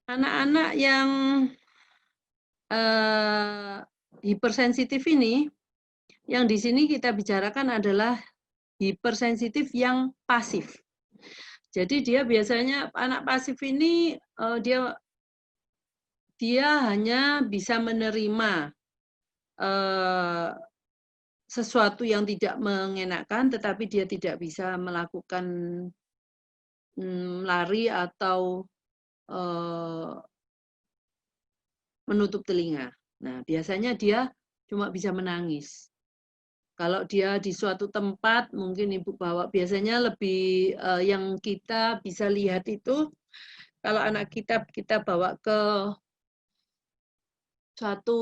Anak-anak yang hipersensitif ini, yang di sini kita bicarakan adalah hipersensitif yang pasif. Jadi dia biasanya anak pasif ini dia hanya bisa menerima sesuatu yang tidak mengenakan, tetapi dia tidak bisa melakukan lari atau menutup telinga. Nah, biasanya dia cuma bisa menangis. Kalau dia di suatu tempat, mungkin Ibu bawa, biasanya lebih yang kita bisa lihat itu, kalau anak kita bawa ke suatu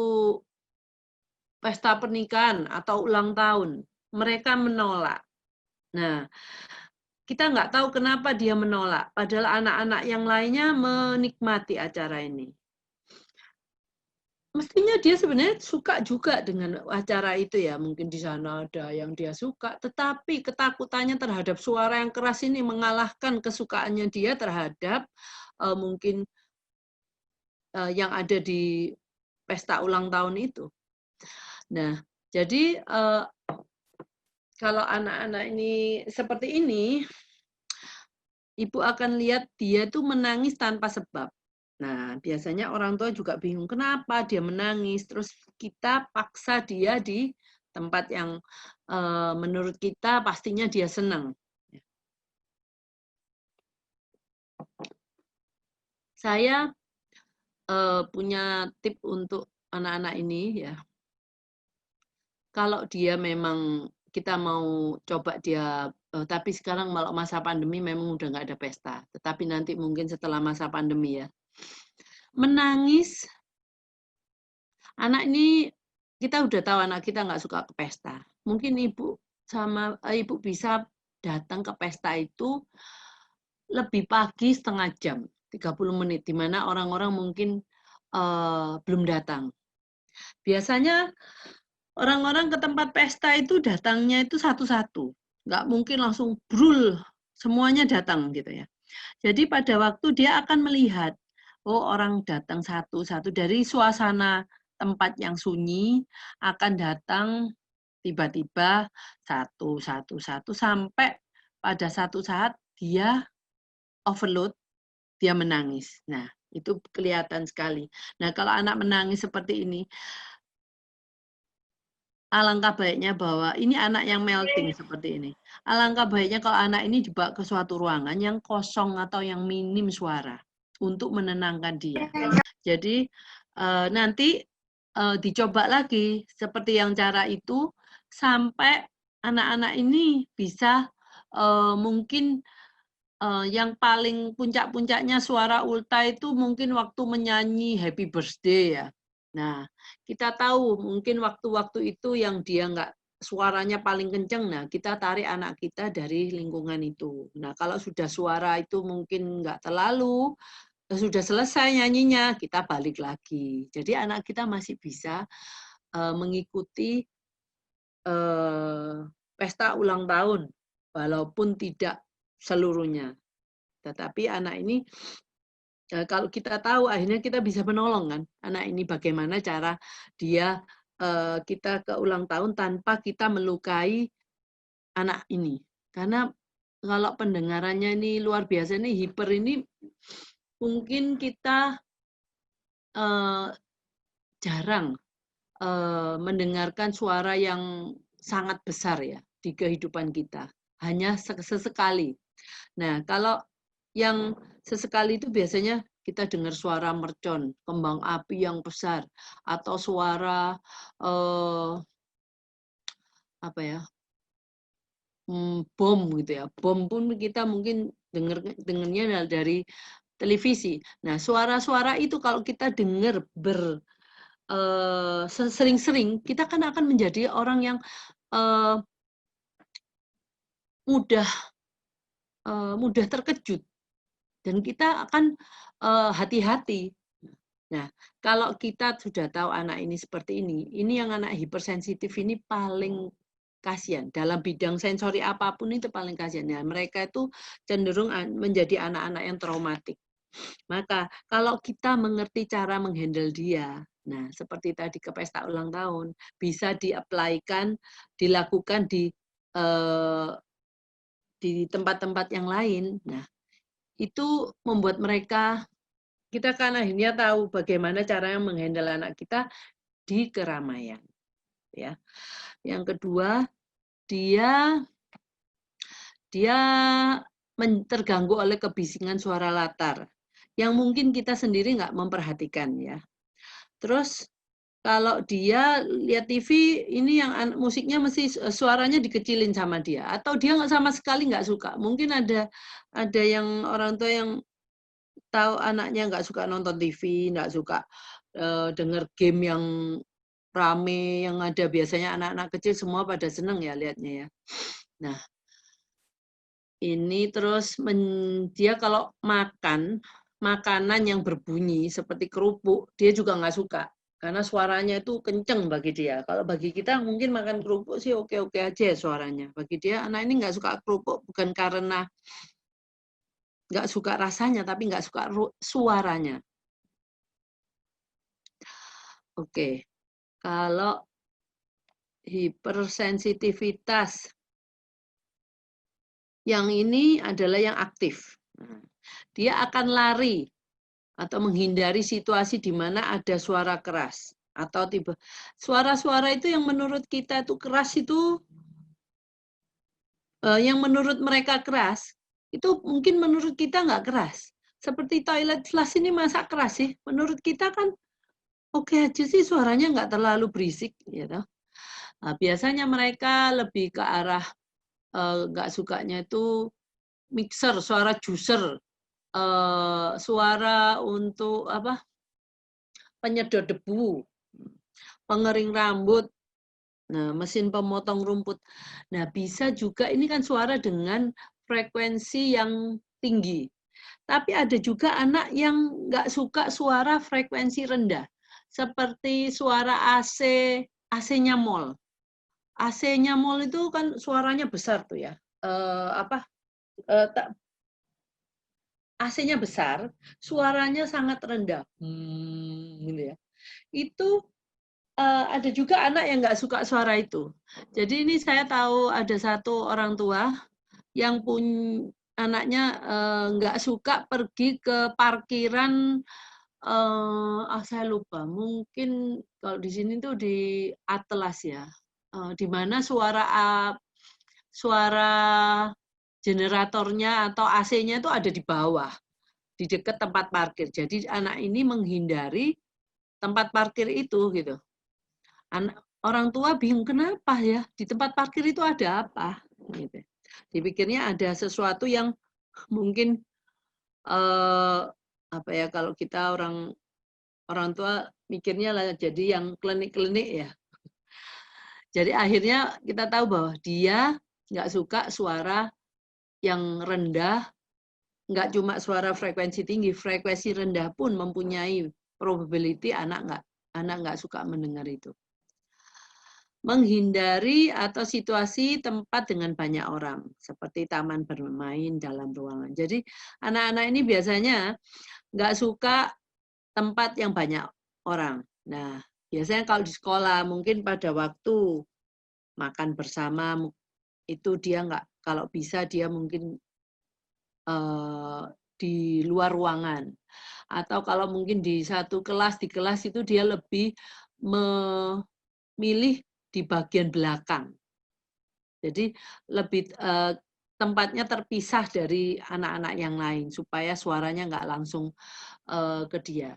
pesta pernikahan atau ulang tahun, mereka menolak. Nah, kita nggak tahu kenapa dia menolak, padahal anak-anak yang lainnya menikmati acara ini. Mestinya dia sebenarnya suka juga dengan acara itu ya, mungkin di sana ada yang dia suka, tetapi ketakutannya terhadap suara yang keras ini mengalahkan kesukaannya dia terhadap mungkin yang ada di pesta ulang tahun itu. Nah, jadi kalau anak-anak ini seperti ini, Ibu akan lihat dia tuh menangis tanpa sebab. Nah, biasanya orang tua juga bingung kenapa dia menangis. Terus kita paksa dia di tempat yang menurut kita pastinya dia senang. Saya punya tip untuk anak-anak ini ya. Kalau dia memang kita mau coba dia, tapi sekarang kalau masa pandemi memang udah nggak ada pesta. Tetapi nanti mungkin setelah masa pandemi ya. Menangis, anak ini kita udah tahu anak kita nggak suka ke pesta. Mungkin ibu bisa datang ke pesta itu lebih pagi setengah jam, 30 menit, di mana orang-orang mungkin belum datang. Biasanya orang-orang ke tempat pesta itu datangnya itu satu-satu. Nggak mungkin langsung brul, semuanya datang gitu ya. Jadi pada waktu dia akan melihat, oh orang datang satu-satu dari suasana tempat yang sunyi, akan datang tiba-tiba satu sampai pada satu saat dia overload, dia menangis. Nah, itu kelihatan sekali. Nah, kalau anak menangis seperti ini, alangkah baiknya bahwa ini anak yang melting seperti ini. Alangkah baiknya kalau anak ini dibawa ke suatu ruangan yang kosong atau yang minim suara untuk menenangkan dia. Jadi nanti dicoba lagi seperti yang cara itu sampai anak-anak ini bisa mungkin yang paling puncak-puncaknya suara ulta itu mungkin waktu menyanyi Happy Birthday ya. Nah, kita tahu mungkin waktu-waktu itu yang dia nggak suaranya paling kenceng, nah kita tarik anak kita dari lingkungan itu. Nah, kalau sudah suara itu mungkin nggak terlalu, sudah selesai nyanyinya, kita balik lagi. Jadi anak kita masih bisa mengikuti pesta ulang tahun, walaupun tidak seluruhnya. Tetapi anak ini kalau kita tahu akhirnya kita bisa menolong kan anak ini bagaimana cara dia kita ke ulang tahun tanpa kita melukai anak ini. Karena kalau pendengarannya ini luar biasa nih hiper ini mungkin kita jarang mendengarkan suara yang sangat besar ya di kehidupan kita. Hanya sesekali. Nah, kalau yang sesekali itu biasanya kita dengar suara mercon, kembang api yang besar, atau suara apa ya, bom gitu ya. Bom pun kita mungkin dengarnya dari televisi. Nah, suara-suara itu kalau kita dengar sering-sering, kita kan akan menjadi orang yang mudah mudah terkejut dan kita akan hati-hati. Nah, kalau kita sudah tahu anak ini seperti ini yang anak hipersensitif ini paling kasihan. Dalam bidang sensori apapun itu paling kasihan. Ya, mereka itu cenderung menjadi anak-anak yang traumatik. Maka kalau kita mengerti cara menghandle dia, nah seperti tadi ke pesta ulang tahun, bisa di-apply-kan, dilakukan di tempat-tempat yang lain. Nah, itu membuat mereka, kita kan akhirnya tahu bagaimana cara menghandle anak kita di keramaian. Ya. Yang kedua, dia terganggu oleh kebisingan suara latar yang mungkin kita sendiri nggak memperhatikan ya. Terus kalau dia lihat TV, ini yang musiknya mesti suaranya dikecilin sama dia, atau dia nggak sama sekali nggak suka. Mungkin ada yang orang tua yang tahu anaknya nggak suka nonton TV, nggak suka denger game yang rame, yang ada biasanya anak-anak kecil semua pada seneng ya lihatnya ya. Nah, ini terus dia kalau makan makanan yang berbunyi seperti kerupuk, dia juga nggak suka. Karena suaranya itu kenceng bagi dia. Kalau bagi kita mungkin makan kerupuk sih oke-oke aja suaranya. Bagi dia, anak ini nggak suka kerupuk bukan karena nggak suka rasanya, tapi nggak suka suaranya. Oke, kalau hipersensitivitas, yang ini adalah yang aktif. Dia akan lari atau menghindari situasi di mana ada suara keras. Atau tiba suara-suara itu yang menurut kita itu keras itu, yang menurut mereka keras, itu mungkin menurut kita nggak keras. Seperti toilet flush ini masa keras sih? Menurut kita kan oke aja sih suaranya nggak terlalu berisik. Gitu. Nah, biasanya mereka lebih ke arah nggak sukanya itu mixer, suara juicer, suara untuk apa? Penyedot debu, pengering rambut, nah mesin pemotong rumput. Nah bisa juga ini kan suara dengan frekuensi yang tinggi. Tapi ada juga anak yang nggak suka suara frekuensi rendah, seperti suara AC, AC-nya mall. AC-nya mall itu kan suaranya besar tuh ya. Apa? AC-nya besar, suaranya sangat rendah. Gitu ya. Itu ada juga anak yang nggak suka suara itu. Jadi ini saya tahu ada satu orang tua yang anaknya nggak suka pergi ke parkiran, saya lupa, mungkin kalau di sini tuh di Atlas ya, di mana suara generatornya atau AC-nya itu ada di bawah, di dekat tempat parkir. Jadi anak ini menghindari tempat parkir itu gitu. Orang tua bingung kenapa ya di tempat parkir itu ada apa gitu. Dipikirnya ada sesuatu yang mungkin apa ya, kalau kita orang tua mikirnya lah jadi yang klinik-klinik ya. Jadi akhirnya kita tahu bahwa dia nggak suka suara yang rendah, nggak cuma suara frekuensi tinggi, frekuensi rendah pun mempunyai probability anak nggak suka mendengar itu. Menghindari atau situasi tempat dengan banyak orang, seperti taman bermain dalam ruangan. Jadi anak-anak ini biasanya nggak suka tempat yang banyak orang. Nah, biasanya kalau di sekolah mungkin pada waktu makan bersama itu dia nggak, kalau bisa dia mungkin di luar ruangan. Atau kalau mungkin di satu kelas, di kelas itu dia lebih memilih di bagian belakang. Jadi lebih tempatnya terpisah dari anak-anak yang lain supaya suaranya nggak langsung ke dia.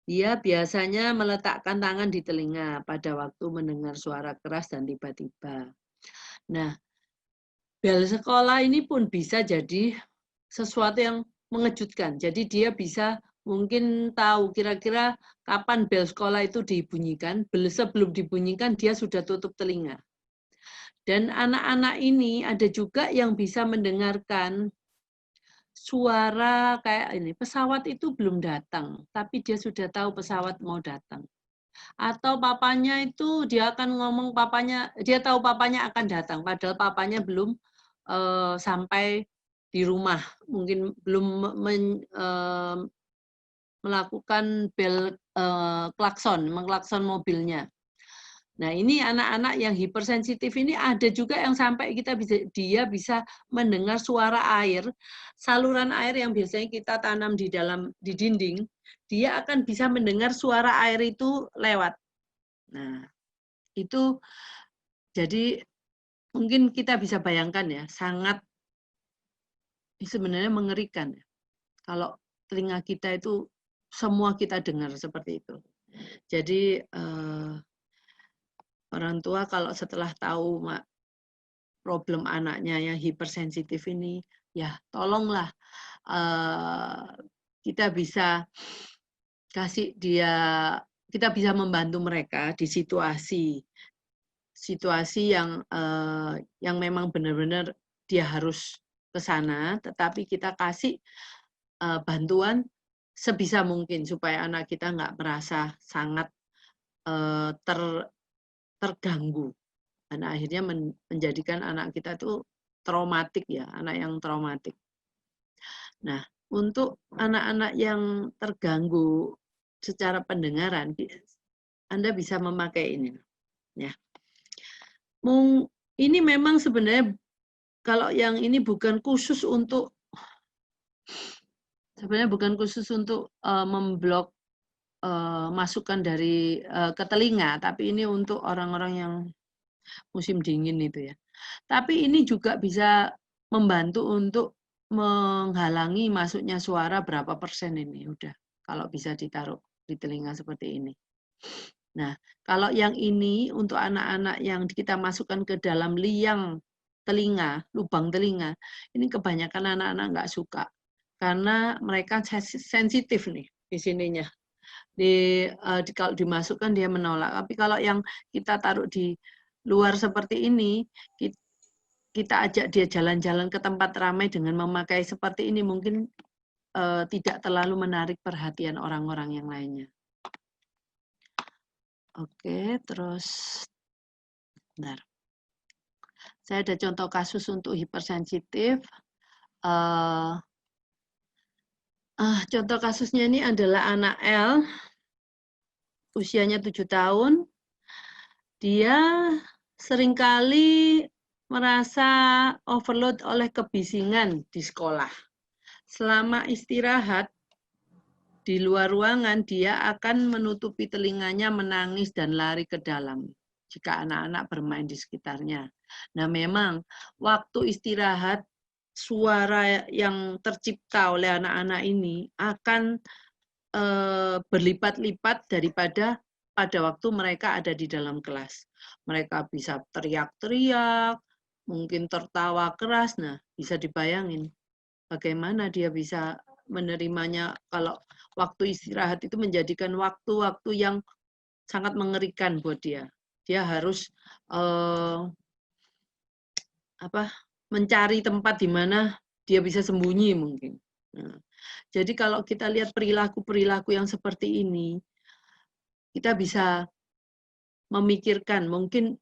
Dia biasanya meletakkan tangan di telinga pada waktu mendengar suara keras dan tiba-tiba. Nah, bel sekolah ini pun bisa jadi sesuatu yang mengejutkan. Jadi dia bisa mungkin tahu kira-kira kapan bel sekolah itu dibunyikan, sebelum dibunyikan dia sudah tutup telinga. Dan anak-anak ini ada juga yang bisa mendengarkan suara kayak ini, pesawat itu belum datang, tapi dia sudah tahu pesawat mau datang. Atau papanya itu dia akan ngomong dia tahu papanya akan datang, padahal papanya belum sampai di rumah, mungkin belum melakukan bel mengklakson mobilnya. Nah, ini anak-anak yang hipersensitif ini ada juga yang sampai dia bisa mendengar suara air, saluran air yang biasanya kita tanam di dinding, dia akan bisa mendengar suara air itu lewat. Nah, itu jadi mungkin kita bisa bayangkan ya, sangat sebenarnya mengerikan. Kalau telinga kita itu semua kita dengar seperti itu. Jadi orang tua kalau setelah tahu problem anaknya yang hipersensitif ini, ya tolonglah kita bisa kasih kita bisa membantu mereka di situasi yang memang benar-benar dia harus ke sana, tetapi kita kasih bantuan sebisa mungkin supaya anak kita nggak merasa sangat terganggu. Dan akhirnya menjadikan anak kita itu traumatik ya, anak yang traumatik. Nah, untuk anak-anak yang terganggu secara pendengaran, Anda bisa memakai ini. Ya. Ini memang sebenarnya kalau yang ini bukan khusus untuk memblok masukan dari ke telinga, tapi ini untuk orang-orang yang musim dingin itu ya. Tapi ini juga bisa membantu untuk menghalangi masuknya suara berapa persen ini udah kalau bisa ditaruh di telinga seperti ini. Nah, kalau yang ini untuk anak-anak yang kita masukkan ke dalam liang telinga, lubang telinga, ini kebanyakan anak-anak nggak suka karena mereka sensitif nih di sininya. Kalau dimasukkan dia menolak. Tapi kalau yang kita taruh di luar seperti ini, kita ajak dia jalan-jalan ke tempat ramai dengan memakai seperti ini, mungkin tidak terlalu menarik perhatian orang-orang yang lainnya. Oke, terus bentar. Saya ada contoh kasus untuk hipersensitif. Contoh kasusnya ini adalah anak L, usianya 7 tahun. Dia seringkali merasa overload oleh kebisingan di sekolah. Selama istirahat di luar ruangan, dia akan menutupi telinganya, menangis, dan lari ke dalam jika anak-anak bermain di sekitarnya. Nah, memang waktu istirahat, suara yang tercipta oleh anak-anak ini akan berlipat-lipat daripada pada waktu mereka ada di dalam kelas. Mereka bisa teriak-teriak, mungkin tertawa keras. Nah, bisa dibayangin bagaimana dia bisa menerimanya kalau waktu istirahat itu menjadikan waktu-waktu yang sangat mengerikan buat dia. Dia harus mencari tempat di mana dia bisa sembunyi mungkin. Nah, jadi kalau kita lihat perilaku-perilaku yang seperti ini, kita bisa memikirkan mungkin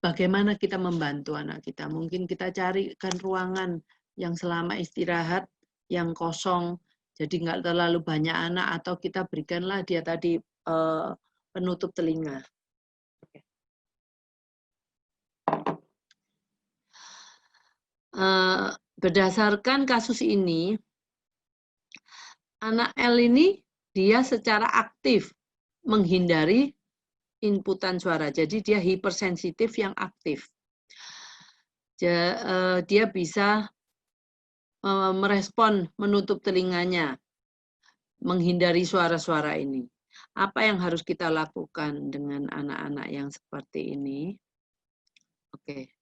bagaimana kita membantu anak kita. Mungkin kita carikan ruangan yang selama istirahat yang kosong, jadi nggak terlalu banyak anak, atau kita berikanlah dia tadi penutup telinga. Berdasarkan kasus ini, anak L ini dia secara aktif menghindari inputan suara. Jadi dia hipersensitif yang aktif. Dia bisa merespon menutup telinganya, menghindari suara-suara ini. Apa yang harus kita lakukan dengan anak-anak yang seperti ini? Oke.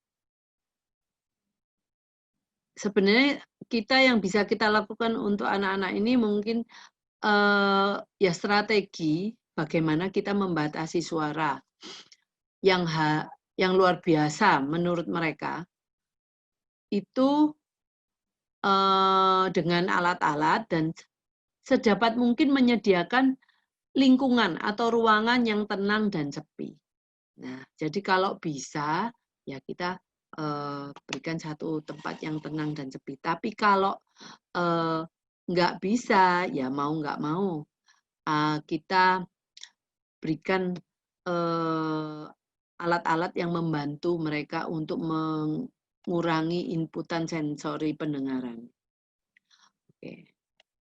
Sebenarnya yang bisa kita lakukan untuk anak-anak ini mungkin ya strategi bagaimana kita membatasi suara yang luar biasa menurut mereka itu dengan alat-alat dan sedapat mungkin menyediakan lingkungan atau ruangan yang tenang dan sepi. Nah, jadi kalau bisa ya kita berikan satu tempat yang tenang dan sepi. Tapi kalau nggak bisa, ya mau nggak mau kita berikan alat-alat yang membantu mereka untuk mengurangi inputan sensori pendengaran. Oke.